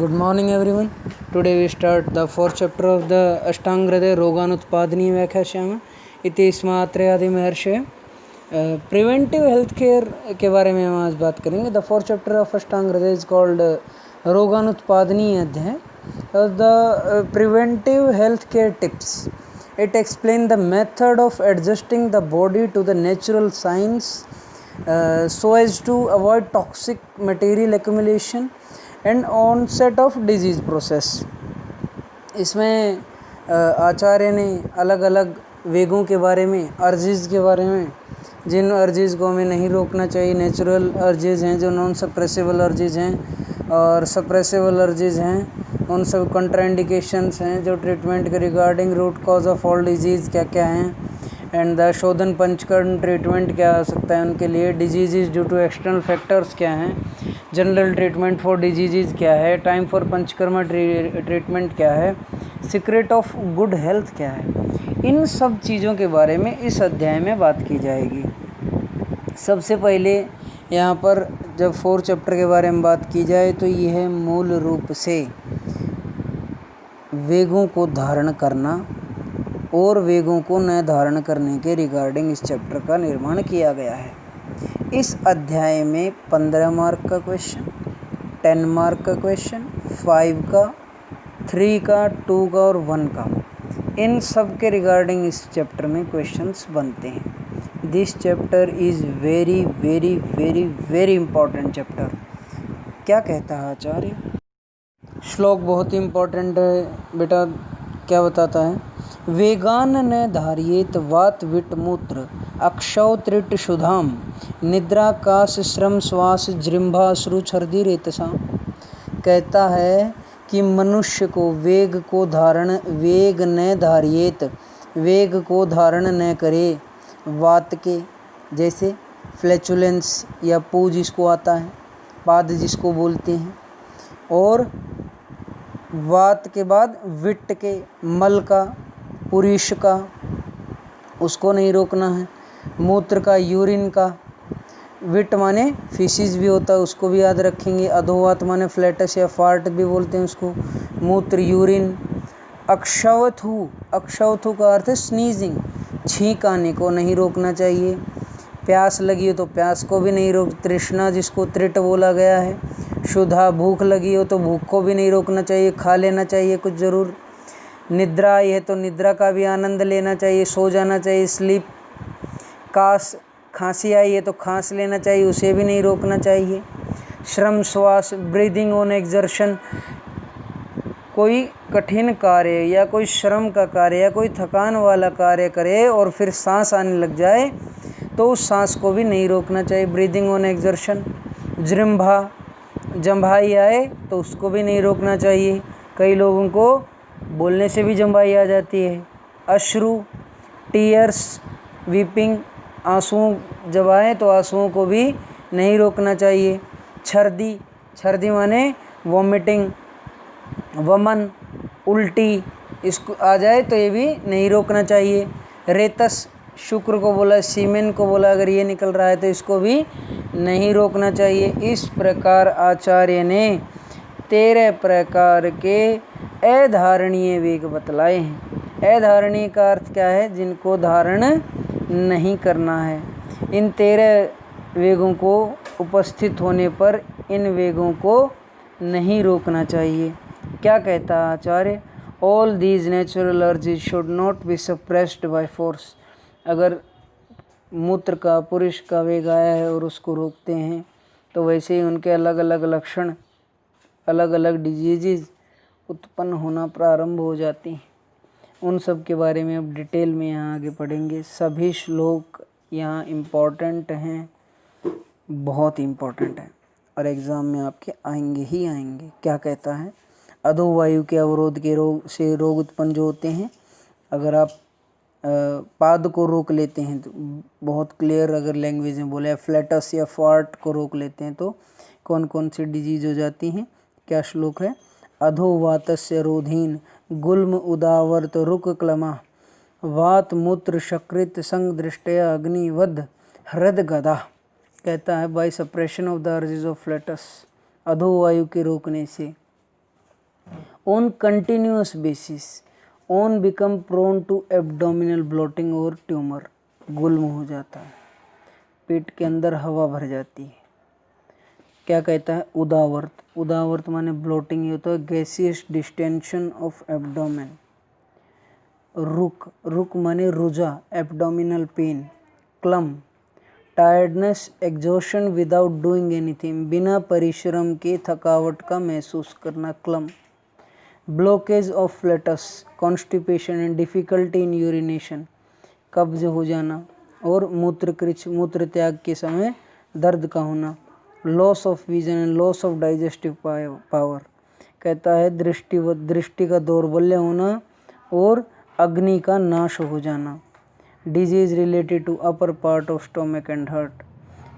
Good morning everyone. Today we start the fourth chapter of the Ashtanga रोगानुत्पादनीय व्याख्याश्याम इति स्मात्रयादि महर्षि। Preventive health care के बारे में हम आज बात करेंगे। द फोर्थ चैप्टर ऑफ अष्टांग हृदय इज कॉल्ड रोगानुत्पादनीय अध्याय। The preventive health care tips, it explain the method of adjusting the body to the natural science so as to avoid toxic material accumulation and onset of disease process। इसमें आचार्य ने अलग अलग वेगों के बारे में, urges के बारे में, जिन अर्जेस को हमें नहीं रोकना चाहिए, नेचुरल अर्जेस हैं जो नॉन सप्रेसिबल अर्जेस हैं, और सप्रेसिबल अर्जेस हैं उन सब कंट्राइंडिकेशंस हैं जो ट्रीटमेंट के regarding root cause of all disease क्या क्या हैं, एंड द शोधन पंचकर्म ट्रीटमेंट क्या हो सकता है उनके लिए, disease due to external factors क्या हैं, जनरल ट्रीटमेंट फॉर डिजीज़ क्या है, टाइम फॉर पंचकर्मा ट्रीटमेंट क्या है, सीक्रेट ऑफ गुड हेल्थ क्या है। इन सब चीज़ों के बारे में इस अध्याय में बात की जाएगी। सबसे पहले यहाँ पर जब फोर्थ चैप्टर के बारे में बात की जाए तो यह मूल रूप से वेगों को धारण करना और वेगों को न धारण करने के रिगार्डिंग इस चैप्टर का निर्माण किया गया है। इस अध्याय में 15 मार्क का क्वेश्चन, 10 मार्क का क्वेश्चन, 5 का, 3 का, 2 का और 1 का, इन सब के रिगार्डिंग इस चैप्टर में क्वेश्चंस बनते हैं। This chapter is very very very very important chapter. क्या कहता है आचार्य? श्लोक बहुत ही इम्पोर्टेंट है बेटा। क्या बताता है? वेगान न धार्येत वात विट मूत्र अक्षौ त्रिट शुधाम निद्राकाश श्रम श्वास जृंभाश्रु छर्दी रेतसा। कहता है कि मनुष्य को वेग न धार्येत, वेग को धारण न करे, वात के जैसे फ्लैचुलेंस या पू जिसको आता है, पाद जिसको बोलते हैं, और वात के बाद विट के, मल का, पुरुष का, उसको नहीं रोकना है, मूत्र का, यूरिन का, विट माने फीसिस भी होता है उसको भी याद रखेंगे, अधोवात माने फ्लैटस या फार्ट भी बोलते हैं उसको, मूत्र, यूरिन। अक्षौथु का अर्थ है स्नीजिंग, छींक आने को नहीं रोकना चाहिए। प्यास लगी हो तो प्यास को भी नहीं रोक, तृष्णा जिसको त्रिट बोला गया है, क्षुधा भूख लगी हो तो भूख को भी नहीं रोकना चाहिए, खा लेना चाहिए कुछ ज़रूर। निद्रा आई है तो निद्रा का भी आनंद लेना चाहिए, सो जाना चाहिए, स्लीप। काश, खांसी आई है तो खांस लेना चाहिए, उसे भी नहीं रोकना चाहिए। श्रम श्वास, ब्रीदिंग ऑन एक्सर्शन, कोई कठिन कार्य या कोई श्रम का कार्य या कोई थकान वाला कार्य करे और फिर सांस आने लग जाए तो उस सांस को भी नहीं रोकना चाहिए, ब्रीदिंग ऑन एक्सर्शन। जृंभा, जम्भाई आए तो उसको भी नहीं रोकना चाहिए, कई लोगों को बोलने से भी जम्भाई आ जाती है। अश्रु, टीयर्स, वीपिंग, आंसुओं जब आए तो आंसुओं को भी नहीं रोकना चाहिए। छर्दी, छर्दी माने वॉमिटिंग, वमन, उल्टी, इसको आ जाए तो ये भी नहीं रोकना चाहिए। रेतस, शुक्र को बोला, सीमेन को बोला, अगर ये निकल रहा है तो इसको भी नहीं रोकना चाहिए। इस प्रकार आचार्य ने 13 प्रकार के अधारणीय वेग बतलाए हैं। अधारणीय का अर्थ क्या है? जिनको धारण नहीं करना है। इन 13 वेगों को उपस्थित होने पर इन वेगों को नहीं रोकना चाहिए। क्या कहता है Acharya? All these natural urges should not be suppressed by force. अगर मूत्र का, पुरुष का वेग आया है और उसको रोकते हैं तो वैसे ही उनके अलग अलग लक्षण, अलग अलग डिजीज़ उत्पन्न होना प्रारंभ हो जाती हैं। उन सब के बारे में अब डिटेल में यहाँ आगे पढ़ेंगे। सभी श्लोक यहाँ इम्पॉर्टेंट हैं, बहुत इम्पॉर्टेंट है और एग्ज़ाम में आपके आएंगे ही आएंगे। क्या कहता है? अधोवायु के अवरोध के रोग से रोग उत्पन्न जो होते हैं, अगर आप पाद को रोक लेते हैं तो बहुत क्लियर अगर लैंग्वेज में बोले, फ्लैटस या फार्ट को रोक लेते हैं तो कौन कौन सी डिजीज़ हो जाती हैं। क्या श्लोक है? अधोवातस्य रोधीन गुल्म उदावर्त रुक क्लमा वात मूत्र शकृत संग दृष्टया अग्निवध हृद गदा। कहता है by suppression of the urges of flatus, अधोवायु के रोकने से on continuous basis, on become prone to abdominal bloating और ट्यूमर, गुल्म हो जाता है, पेट के अंदर हवा भर जाती है। क्या कहता है? उदावर्त, उदावर्त माने ब्लोटिंग, ये होता है गैसियस डिस्टेंशन ऑफ एब्डोमेन। रुक, रुक माने रुजा, एब्डोमिनल पेन। क्लम, tiredness, exhaustion without doing anything, बिना परिश्रम के थकावट का महसूस करना, क्लम। Blockage of flatus, constipation and difficulty in urination, कब्ज हो जाना और मूत्रकृच, मूत्र त्याग के समय दर्द का होना। Loss of vision and loss of digestive power, कहता है दृष्टि का दौर्बल्य होना और अग्नि का नाश हो जाना। Disease related to upper part of stomach and heart,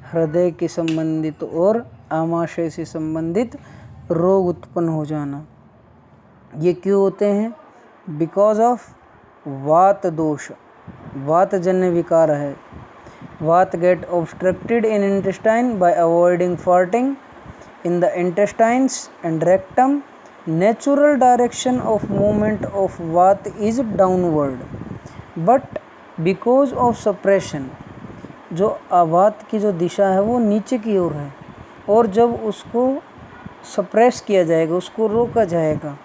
हृदय के संबंधित और आमाशय से संबंधित रोग उत्पन्न हो जाना। ये क्यों होते हैं? बिकॉज ऑफ वात दोष, वातजन्य विकार है। वात get obstructed in intestine by avoiding farting in the intestines and rectum. Natural direction of movement of वात is downward, but because of suppression, जो वात की जो दिशा है वो नीचे की ओर है, और जब उसको सप्रेस किया जाएगा, उसको रोका जाएगा,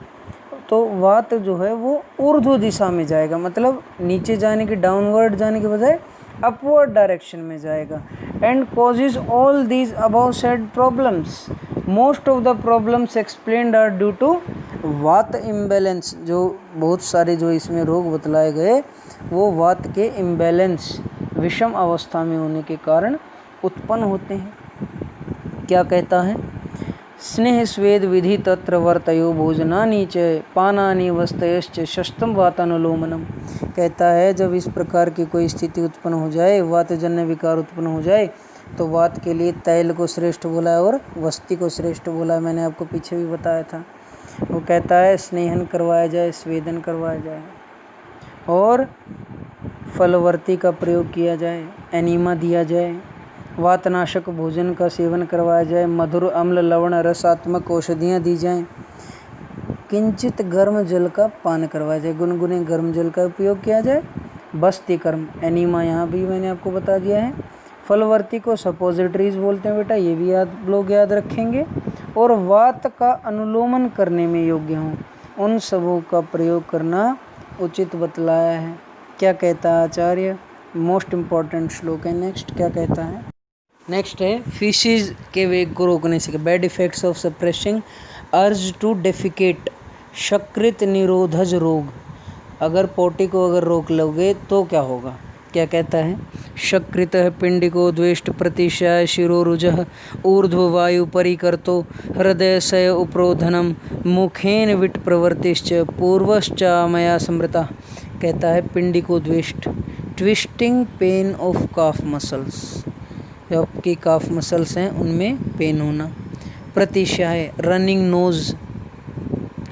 तो वात जो है वो ऊर्ध्व दिशा में जाएगा, मतलब नीचे जाने की, डाउनवर्ड जाने के बजाय अपवर्ड डायरेक्शन में जाएगा। And causes all these above said problems, most of the problems explained are due to vata imbalance. जो बहुत सारे जो इसमें रोग बतलाए गए वो वात के इम्बैलेंस, विषम अवस्था में होने के कारण उत्पन्न होते हैं। क्या कहता है? स्नेह स्वेद विधि तत्र वर्तयो भोजनानि च पानानि वस्तयश्च शस्तम वातानुलोमनम, कहता है जब इस प्रकार की कोई स्थिति उत्पन्न हो जाए, वातजन्य विकार उत्पन्न हो जाए, तो वात के लिए तैल को श्रेष्ठ बोला है और वस्ति को श्रेष्ठ बोला है। मैंने आपको पीछे भी बताया था। वो कहता है स्नेहन करवाया जाए, स्वेदन करवाया जाए और फलवर्ती का प्रयोग किया जाए, एनीमा दिया जाए, वातनाशक भोजन का सेवन करवाया जाए, मधुर अम्ल लवण रसात्मक औषधियाँ दी जाएं, किंचित गर्म जल का पान करवाया जाए, गुनगुने गर्म जल का उपयोग किया जाए। बस्ती कर्म, एनीमा यहाँ भी मैंने आपको बता दिया है। फलवर्ती को सपोजिटरीज बोलते हैं बेटा, ये भी लोग याद रखेंगे। और वात का अनुलोमन करने में योग्य हों, उन सबों का प्रयोग करना उचित बतलाया है। क्या कहता है आचार्य? मोस्ट इम्पॉर्टेंट श्लोक है। नेक्स्ट क्या कहता है? नेक्स्ट है फीसिस के वेग को रोकने से, bad effects of suppressing urge to defecate, शकृत निरोधज रोग। अगर पोटी को अगर रोक लोगे तो क्या होगा? क्या कहता है? शकृत पिंडिको द्वेष्ट प्रतिशय शिरोरुजः ऊर्ध्ववायु परिकर्तो हृदय सय उपरोधनम मुखेन विट प्रवर्तिश्च पूर्वश्च मया स्मृता, कहता है पिंडिको द्वेष्ट, twisting pain of calf muscles, जो आपकी काफ मसल्स हैं उनमें पेन होना। प्रतिशय रनिंग नोज,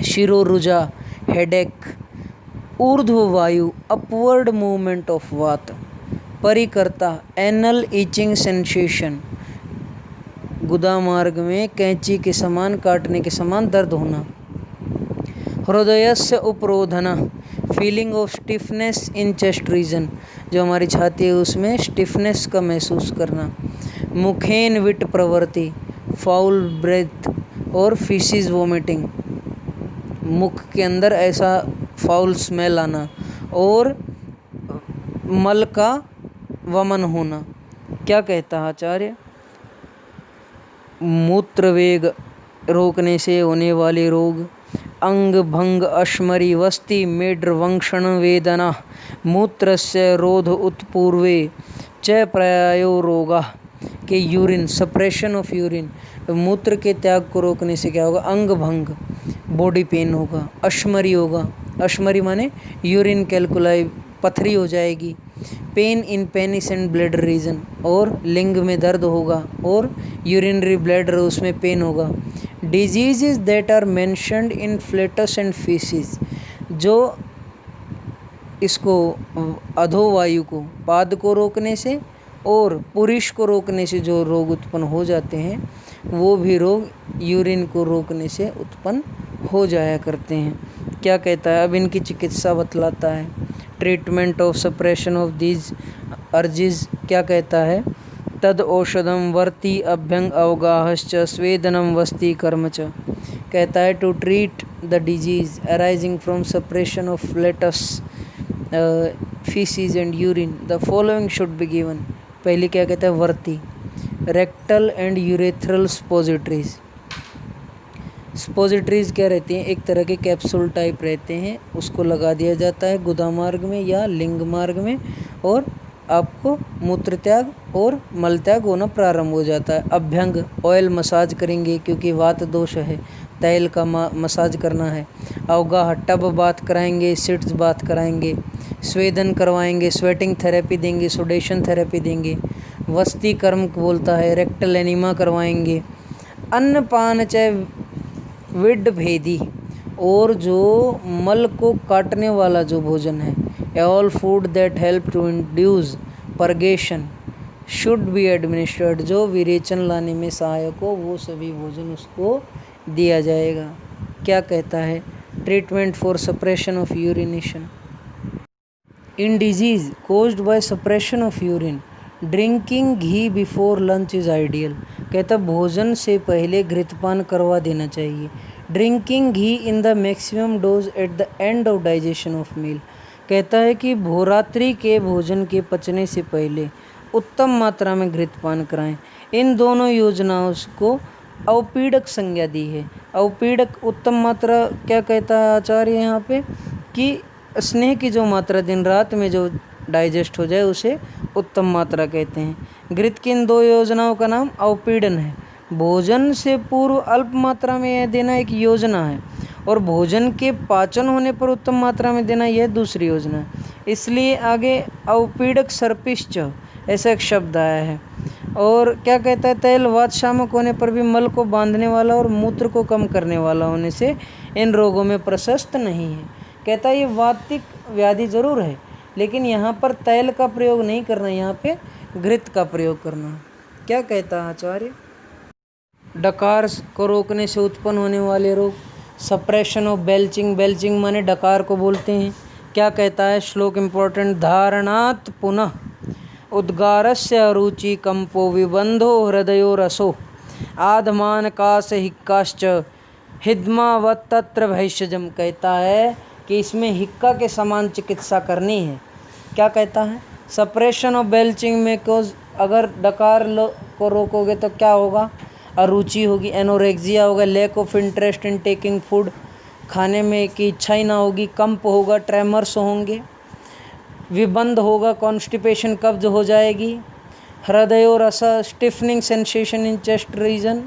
शिरोरुजा हेडेक, ऊर्ध्ववायु अपवर्ड मूवमेंट ऑफ वात, परिकर्ता एनल ईचिंग सेंसेशन, गुदा मार्ग में कैंची के समान काटने के समान दर्द होना। हृदयस्य उपरोधना, feeling of stiffness in chest region, जो हमारी छाती है उसमें स्टिफनेस का महसूस करना। मुखेन विट प्रवृत्ति, फाउल ब्रेथ और फीसिस वोमिटिंग, मुख के अंदर ऐसा फाउल स्मेल आना और मल का वमन होना। क्या कहता है आचार्य? मूत्रवेग रोकने से होने वाले रोग, अंग भंग अश्मरी वस्ति मेड्रवंक्षण वेदना, मूत्रस्य रोध उत्पूर्वे च प्रायो रोगा, के यूरिन सप्रेशन ऑफ यूरिन, मूत्र के त्याग को रोकने से क्या होगा? अंग भंग, बॉडी पेन होगा, अश्मरी होगा, अश्मरी माने यूरिन कैलकुलाई, पथरी हो जाएगी। Pain in penis and bladder region, और लिंग में दर्द होगा और यूरिनरी ब्लैडर उसमें पेन होगा। Diseases that are mentioned in flatus and faeces, जो इसको अधोवायु को, पाद को रोकने से और पुरुष को रोकने से जो रोग उत्पन्न हो जाते हैं, वो भी रोग यूरिन को रोकने से उत्पन्न हो जाया करते हैं। क्या कहता है, अब इनकी चिकित्सा बतलाता है। Treatment of suppression of these urges, क्या कहता है, तद औषधम वर्ति अभ्यंग अवगाहश्च स्वेदनम वस्ति कर्म च। कहता है to treat the disease arising from suppression of flatus faeces and urine the following should be given. पहले क्या कहता है, वर्ति, rectal and urethral suppositories. Suppositories क्या रहती हैं, एक तरह के कैप्सूल टाइप रहते हैं, उसको लगा दिया जाता है गुदा मार्ग में या लिंग मार्ग में, और आपको मूत्र त्याग और मल त्याग होना प्रारंभ हो जाता है। अभ्यंग, ऑयल मसाज करेंगे क्योंकि वात दोष है, तेल का मसाज करना है। अवगाह, टब बात कराएंगे, सिट्स बात कराएंगे। स्वेदन करवाएंगे, स्वेटिंग थेरेपी देंगे, सोडेशन थेरेपी देंगे। वस्ती कर्म बोलता है, रेक्टल एनिमा करवाएंगे। अन्नपान चाहे विड भेदी, और जो मल को काटने वाला जो भोजन है, all food that help to induce purgation should be administered, जो विरेचन लाने में सहायक हो वो सभी भोजन उसको दिया जाएगा। क्या कहता है, treatment for suppression of urination in disease caused by suppression of urine, drinking ghee before lunch is ideal. कहता भोजन से पहले घृतपान करवा देना चाहिए। Drinking ghee in the maximum dose at the end of digestion of meal. कहता है कि भोरात्रि के भोजन के पचने से पहले उत्तम मात्रा में घृतपान कराएं। इन दोनों योजनाओं को अवपीड़क संज्ञा दी है। अवपीड़क उत्तम मात्रा, क्या कहता है आचार्य यहाँ पे, कि स्नेह की जो मात्रा दिन रात में जो डाइजेस्ट हो जाए उसे उत्तम मात्रा कहते हैं। घृत की इन दो योजनाओं का नाम अवपीड़न है। भोजन से पूर्व अल्प मात्रा में यह देना एक योजना है, और भोजन के पाचन होने पर उत्तम मात्रा में देना यह दूसरी योजना है। इसलिए आगे अवपीड़क सर्पिश्च ऐसा एक शब्द आया है। और क्या कहता है, तैल वात शामक होने पर भी मल को बांधने वाला और मूत्र को कम करने वाला होने से इन रोगों में प्रशस्त नहीं है। कहता है ये वातिक व्याधि जरूर है, लेकिन यहाँ पर तैल का प्रयोग नहीं करना, यहाँ पे घृत का प्रयोग करना। क्या कहता है आचार्य, डकार को रोकने से उत्पन्न होने वाले रोग, सप्रेशन ऑफ बेल्चिंग, बेल्चिंग माने डकार को बोलते हैं। क्या कहता है, श्लोक इम्पोर्टेंट, धारणात् पुनः उद्गारस्य अरुचि कंपो विबंधो हृदयो रसो आधमान काश हिक्काश्च हिद्मावत तत्र भैषजम। कहता है कि इसमें हिक्का के समान चिकित्सा करनी है। क्या कहता है, सप्रेशन ऑफ बेल्चिंग में अगर डकार को रोकोगे तो क्या होगा, अरुचि होगी, एनोरेक्सिया होगा, lack of interest in taking food, खाने में की इच्छा ही ना होगी, कंप होगा, ट्रेमर्स होंगे, विबंध होगा, कॉन्स्टिपेशन कब्ज हो जाएगी, हृदय रस stiffening sensation in chest region,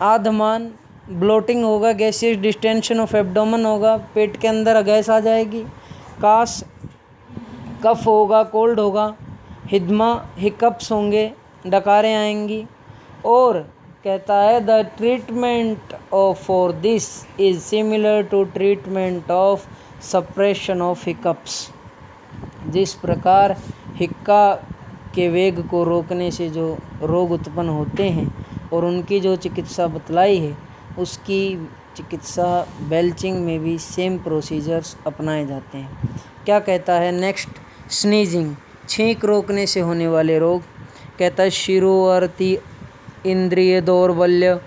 आधमान ब्लोटिंग होगा, गैसियस डिस्टेंशन ऑफ एब्डोमेन होगा, पेट के अंदर गैस आ जाएगी, काश कफ होगा, कोल्ड होगा, हिद्मा हिकअप्स होंगे, डकारें आएंगी। और कहता है the treatment of for this is similar to treatment of suppression of hiccups. जिस प्रकार हिक्का के वेग को रोकने से जो रोग उत्पन्न होते हैं और उनकी जो चिकित्सा बतलाई है, उसकी चिकित्सा बेल्चिंग में भी सेम प्रोसीजर्स अपनाए जाते हैं। क्या कहता है नेक्स्ट, स्नीजिंग, छींक रोकने से होने वाले रोग। कहता है शिरोवर्ती इंद्रिय दौर्बल्य,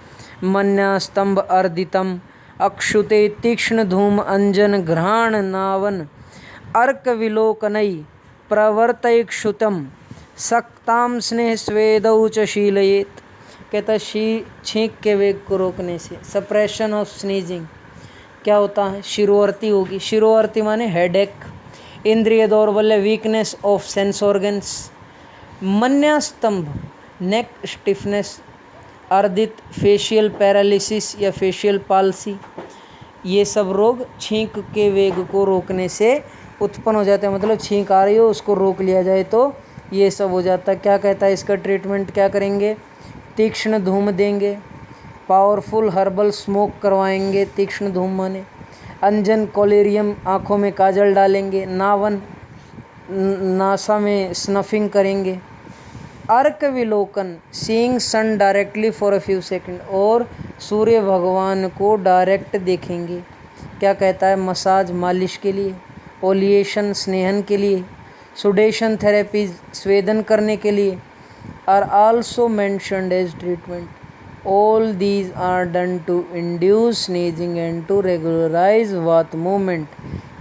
मन्यास्तंभ अर्दितम, अक्षुते तीक्ष्ण धूम अंजन घ्राण नावन, अर्क विलोकनई प्रवर्तयक्षुतम, सक्ताम स्नेह स्वेदौ च शीलयेत। कहता है छींक के वेग को रोकने से, सप्रेशन ऑफ स्नीजिंग क्या होता है, शिरोवर्ती होगी, शिरोवर्ती माने हेडेक, इंद्रिय दौर्बल्य वीकनेस ऑफ सेंस ऑर्गन्स, मन्यास्तंभ नेक स्टिफनेस, अर्दित फेशियल पैरालिसिस या फेशियल पाल्सी। ये सब रोग छींक के वेग को रोकने से उत्पन्न हो जाते हैं। मतलब छींक आ रही हो, उसको रोक लिया जाए तो ये सब हो जाता है। क्या कहता है, इसका ट्रीटमेंट क्या करेंगे, तीक्ष्ण धूम देंगे, पावरफुल हर्बल स्मोक करवाएंगे, तीक्ष्ण धूम माने, अंजन कोलेरियम आँखों में काजल डालेंगे, नावन नासा में स्नफिंग करेंगे, अर्क विलोकन seeing sun directly for a few second, और सूर्य भगवान को डायरेक्ट देखेंगे। क्या कहता है? मसाज मालिश के लिए, ओलिएशन स्नेहन के लिए, सुडेशन थेरेपी स्वेदन करने के लिए are also mentioned as treatment. All these are done to induce sneezing and to regularise vata movement.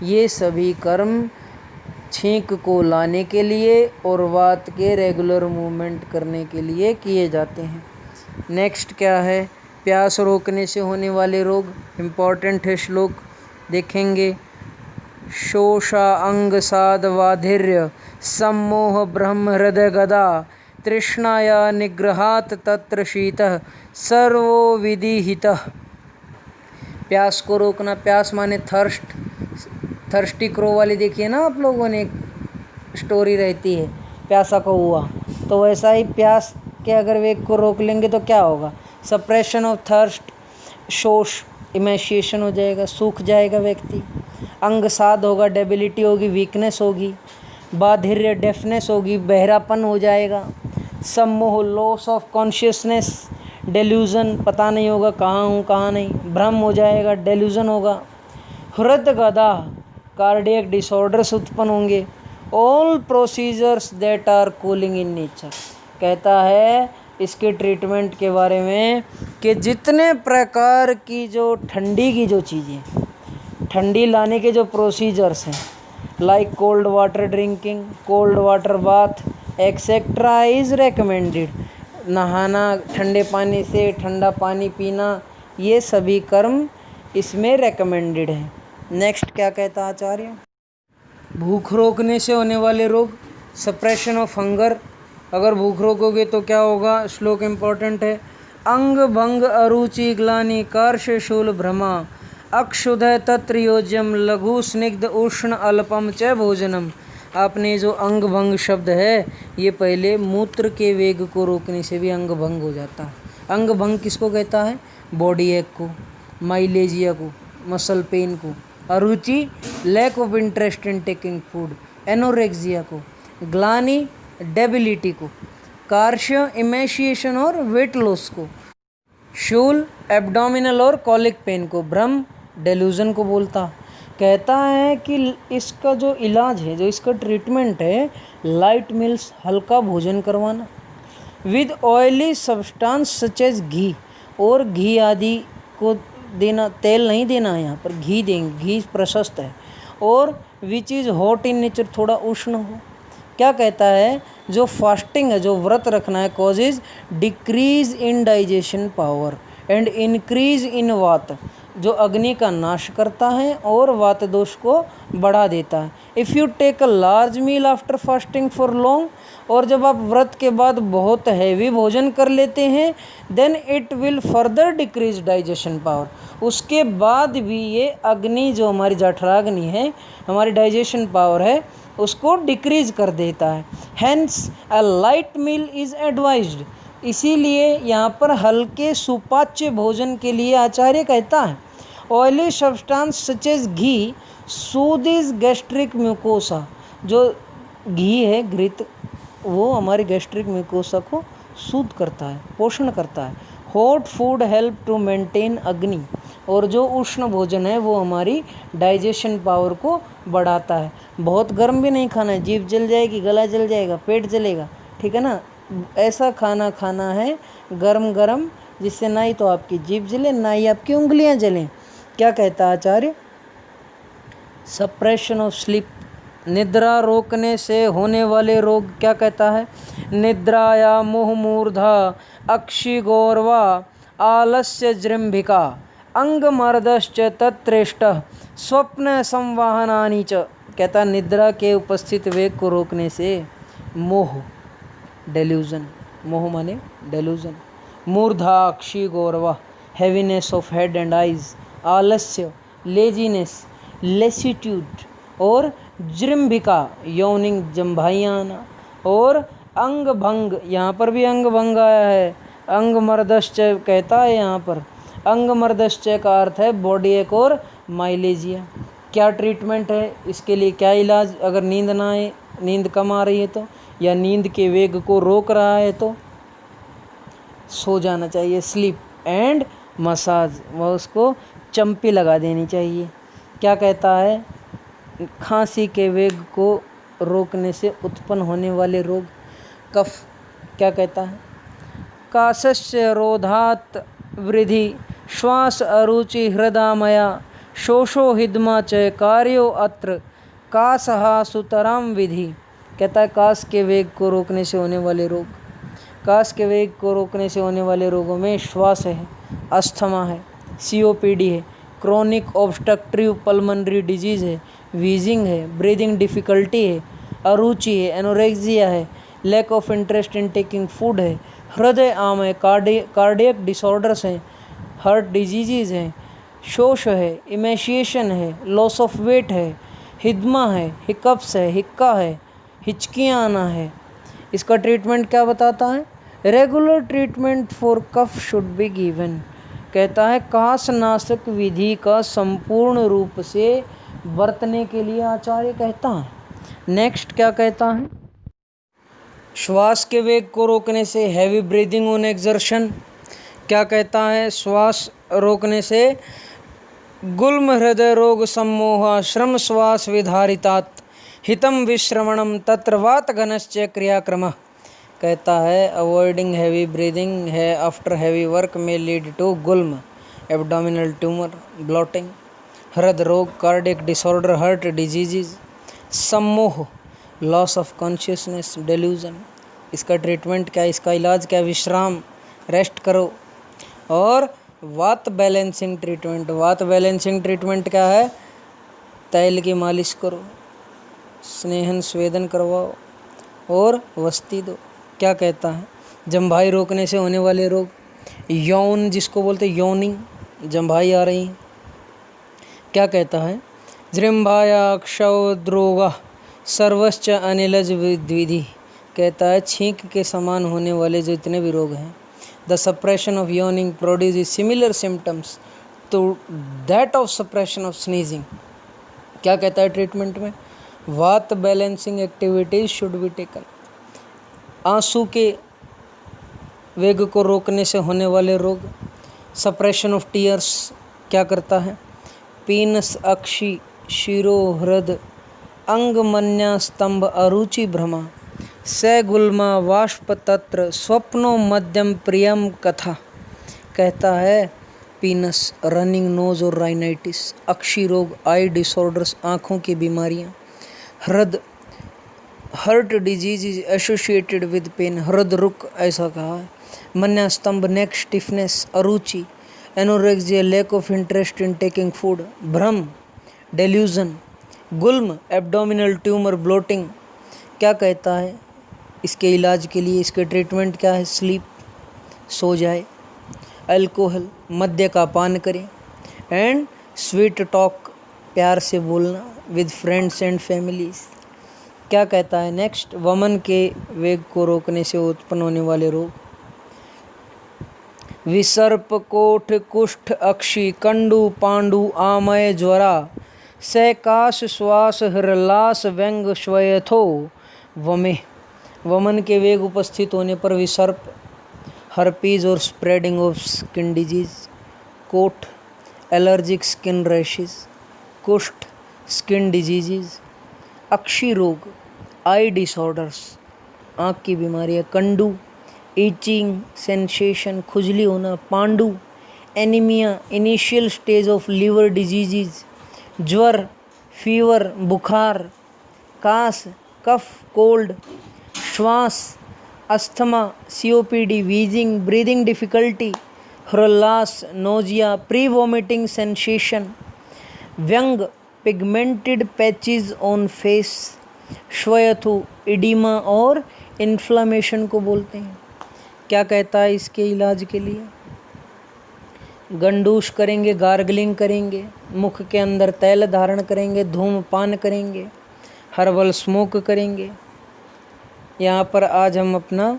ये सभी कर्म छींक को लाने के लिए और वात के रेगुलर मूवमेंट करने के लिए किए जाते हैं। नेक्स्ट क्या है? प्यास रोकने से होने वाले रोग। इम्पॉर्टेंट है श्लोक, देखेंगे। शोषा अंग साध वाधिर्य सम्मोह ब्रह्म हृदय गदा तृष्णाया निग्रहात तत्र शीतः सर्वो विधिहितः। प्यास को रोकना, प्यास माने थर्स्टी क्रो वाली देखिए ना आप लोगों ने, एक स्टोरी रहती है प्यासा को हुआ, तो वैसा ही प्यास के अगर वेग को रोक लेंगे तो क्या होगा? सप्रेशन ऑफ थर्स्ट, शोष, इमेशिएशन हो जाएगा, सूख जाएगा व्यक्ति। अंग साध होगा, डेबिलिटी होगी, वीकनेस होगी। बाधिर्य, डेफनेस होगी, बहरापन हो जाएगा। सम्मोह, लॉस ऑफ कॉन्शियसनेस, डेल्यूजन, पता नहीं होगा कहाँ हूँ कहाँ नहीं, भ्रम हो जाएगा, डेल्यूजन होगा। हृदय गदा, कार्डियक डिसऑर्डर्स उत्पन्न होंगे। All procedures that are cooling in nature. कहता है इसके ट्रीटमेंट के बारे में कि जितने प्रकार की जो ठंडी की जो चीज़ें, ठंडी लाने के जो प्रोसीजर्स हैं, like cold water drinking, cold water bath etcetera is recommended. नहाना ठंडे पानी से, ठंडा पानी पीना, ये सभी कर्म इसमें रेकमेंडेड है। नेक्स्ट क्या कहता आचार्य? भूख रोकने से होने वाले रोग। Suppression of hunger. अगर भूख रोकोगे तो क्या होगा? श्लोक इम्पॉर्टेंट है। अंग भंग अरुचि ग्लानि कार्श शूल भ्रमा अक्षुधय तत्र योज्यम लघु स्निग्ध उष्ण अल्पम च भोजनम। आपने जो अंग भंग शब्द है, ये पहले मूत्र के वेग को रोकने से भी अंग भंग हो जाता है। अंग भंग किसको कहता है? बॉडी एक को, माइलेजिया को, मसल पेन को, अरुचि lack of interest in taking food, anorexia को, ग्लानि डेबिलिटी को, कार्श्य इमेशिएशन और वेट लॉस को, शूल एब्डोमिनल और कॉलिक पेन को, भ्रम डेल्यूजन को बोलता। कहता है कि इसका जो इलाज है, जो इसका ट्रीटमेंट है, लाइट मील्स, हल्का भोजन करवाना, with oily substance such as ghee, और घी आदि को देना, तेल नहीं देना है यहाँ पर, घी देंगे, घी प्रशस्त है, और which is hot in nature, थोड़ा उष्ण हो। क्या कहता है? जो फास्टिंग है, जो व्रत रखना है, causes decrease in digestion power and increase in वात, जो अग्नि का नाश करता है और वात दोष को बढ़ा देता है। If you take a large meal after fasting for long, और जब आप व्रत के बाद बहुत हैवी भोजन कर लेते हैं, then it will further decrease digestion power. उसके बाद भी ये अग्नि, जो हमारी जठराग्नि है, हमारी डाइजेशन पावर है, उसको डिक्रीज कर देता है। Hence a light meal is advised. इसीलिए यहाँ पर हल्के सुपाच्य भोजन के लिए आचार्य कहता है। ऑयली सब्सटेंस सच एज घी सूदिस गैस्ट्रिक म्यूकोसा, जो घी है, घृत, वो हमारी गैस्ट्रिक म्यूकोसा को शुद्ध करता है, पोषण करता है। Hot food help to maintain agni, और जो उष्ण भोजन है वो हमारी डाइजेशन पावर को बढ़ाता है। बहुत गर्म भी नहीं खाना है, जीभ जल जाएगी, गला जल जाएगा, पेट जलेगा, ठीक है ना। ऐसा खाना खाना है गरम गरम, जिससे ना ही तो आपकी जीभ जले, ना ही आपकी उंगलियां जलें। क्या कहता आचार्य? सप्रेशन ऑफ स्लीप, निद्रा रोकने से होने वाले रोग। क्या कहता है? निद्राया मोह मूर्धा अक्षि गौरवा आलस्य जृंभिका अंगमर्दश्च तत्रेष्ट स्वप्न संवाहनानि च। कहता निद्रा के उपस्थित वेग को रोकने से मोह, डेल्यूजन, मोह माने डेल्यूजन, मूर्धा अक्षि गौरवा, heaviness of head and eyes, आलस्य लेजीनेस, लेसिट्यूड, और जृंभिका यौनिंग, जम्भाइयाँ आना, और अंग भंग, यहाँ पर भी अंग भंग आया है। अंग मर्दश्च कहता है यहाँ पर, अंग मर्दश्च का अर्थ है बॉडी एक और माइलेजिया। क्या ट्रीटमेंट है इसके लिए? क्या इलाज? अगर नींद ना आए, नींद कम आ रही है तो, या नींद के वेग को रोक रहा है तो सो जाना चाहिए, स्लीप, एंड मसाज, वह उसको चम्पी लगा देनी चाहिए। क्या कहता है, खांसी के वेग को रोकने से उत्पन्न होने वाले रोग, कफ। क्या कहता है, काशस्य रोधात वृद्धि श्वास अरुचि हृदयमया शोषो हिदमा च कार्यो अत्र कासहा सुतराम विधि। कहता है काश के वेग को रोकने से होने वाले रोग, काश के वेग को रोकने से होने वाले रोगों में श्वास है, अस्थमा है, COPD है, क्रोनिक ऑब्स्ट्रक्टिव पल्मोनरी डिजीज़ है, वीजिंग है, ब्रीदिंग डिफ़िकल्टी है, अरुचि है, एनोरेक्सिया है, lack of interest in taking food है, हृदय आम है, कार्डियक डिसऑर्डर्स हैं, हार्ट डिजीज़ हैं, शोष है, इमेशिएशन है, लॉस ऑफ वेट है, हिदमा है, हिकअप्स है, हिक्का है, हिचकियाँ आना है। इसका ट्रीटमेंट क्या बताता है, regular treatment for cough should be given. कहता है काशनाशक विधि का संपूर्ण रूप से बरतने के लिए आचार्य कहता है। नेक्स्ट क्या कहता है, श्वास के वेग को रोकने से हैवी ब्रीदिंग ऑन एक्सर्शन। क्या कहता है, श्वास रोकने से गुल्म हृदय रोग सम्मोह श्रम श्वास विधारितात हितम विश्रवणम तत्र वात घनश्च क्रियाक्रम। कहता है अवॉइडिंग हैवी ब्रीदिंग है आफ्टर हैवी वर्क में लीड टू गुल्म, एब्डोमिनल ट्यूमर, ब्लॉटिंग, हृदय रोग, कार्डियक डिसऑर्डर, हार्ट डिजीज़, सम्मोह, लॉस ऑफ कॉन्शियसनेस, डेल्यूजन। इसका ट्रीटमेंट क्या, इसका इलाज क्या, विश्राम, रेस्ट करो। और वात बैलेंसिंग ट्रीटमेंट, वात बैलेंसिंग ट्रीटमेंट क्या है, तैल की मालिश करो, स्नेहन स्वेदन करवाओ और वस्ती दो। क्या कहता है, जम्भाई रोकने से होने वाले रोग, यौन जिसको बोलते यौनिंग, जम्भाई आ रही। क्या कहता है, जृम्भाया क्षौद्रोगा सर्वश्च अनिलज विधि। कहता है छींक के समान होने वाले जो इतने भी रोग हैं, the suppression of yawning produce similar symptoms to that of suppression of sneezing. क्या कहता है ट्रीटमेंट में, vata balancing activities should be taken. आंसू के वेग को रोकने से होने वाले रोग, सप्रेशन ऑफ टीयर्स। क्या करता है, पीनस अक्षि शिरो हृद अंगमन्या स्तंभ अरुचि भ्रमा सैगुल्मा वाष्प तत्र स्वप्नो मध्यम प्रियम कथा। कहता है पीनस, रनिंग नोज और राइनाइटिस, अक्षि रोग, आई डिसऑर्डर्स, आँखों की बीमारियाँ, हृद, heart disease is associated with pain, हृद रुक ऐसा कहा है, मन्या स्तंभ, नेक स्टिफनेस, अरुचि, anorexia, lack of interest in taking food, भ्रम, डेल्यूजन, गुल्म, एब्डोमिनल ट्यूमर, ब्लोटिंग। क्या कहता है, इसके इलाज के लिए इसके ट्रीटमेंट क्या है, स्लीप, सो जाए, अल्कोहल, मद्य का पान करें, एंड स्वीट टॉक, प्यार से बोलना विद फ्रेंड्स एंड फैमिलीज। क्या कहता है नेक्स्ट, वमन के वेग को रोकने से उत्पन्न होने वाले रोग, विसर्प, कोठ, कुष्ठ, अक्षि, कंडू, पांडु, आमय, ज्वरा, सैकाश, श्वास, हृलास, व्यंग, श्वयथो, वमे। वमन के वेग उपस्थित होने पर विसर्प, हर्पीज और स्प्रेडिंग ऑफ स्किन डिजीज, कोठ, एलर्जिक स्किन रैशेज, कुष्ठ, स्किन डिजीजेज, अक्षि रोग, आई डिसऑर्डर्स, आँख की बीमारियाँ, कंडू, ईचिंग सेंसेशन, खुजली होना, पांडु, anaemia, initial stage of liver diseases, ज्वर, फीवर, बुखार, कास, कफ, कोल्ड, श्वास, asthma, COPD, wheezing, breathing difficulty, हृल्लास, नोजिया, प्री वोमिटिंग सेंसेशन, व्यंग, पिगमेंटेड पैचेस ऑन फेस, श्वयथु, इडीमा और इन्फ्लामेशन को बोलते हैं। क्या कहता है इसके इलाज के लिए, गंडूश करेंगे, गार्गलिंग करेंगे, मुख के अंदर तैल धारण करेंगे, धूमपान करेंगे, हर्बल स्मोक करेंगे। यहाँ पर आज हम अपना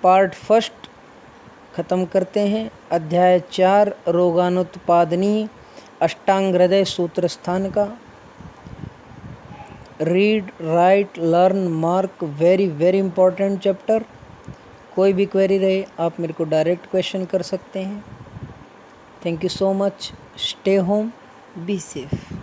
पार्ट फर्स्ट ख़त्म करते हैं। अध्याय 4 रोगानुत्पादनी अष्टांग हृदय सूत्र स्थान का। Read, right, learn, mark, very very important chapter. कोई भी क्वेरी रहे आप मेरे को डायरेक्ट क्वेश्चन कर सकते हैं। Thank you so much, stay home, be safe.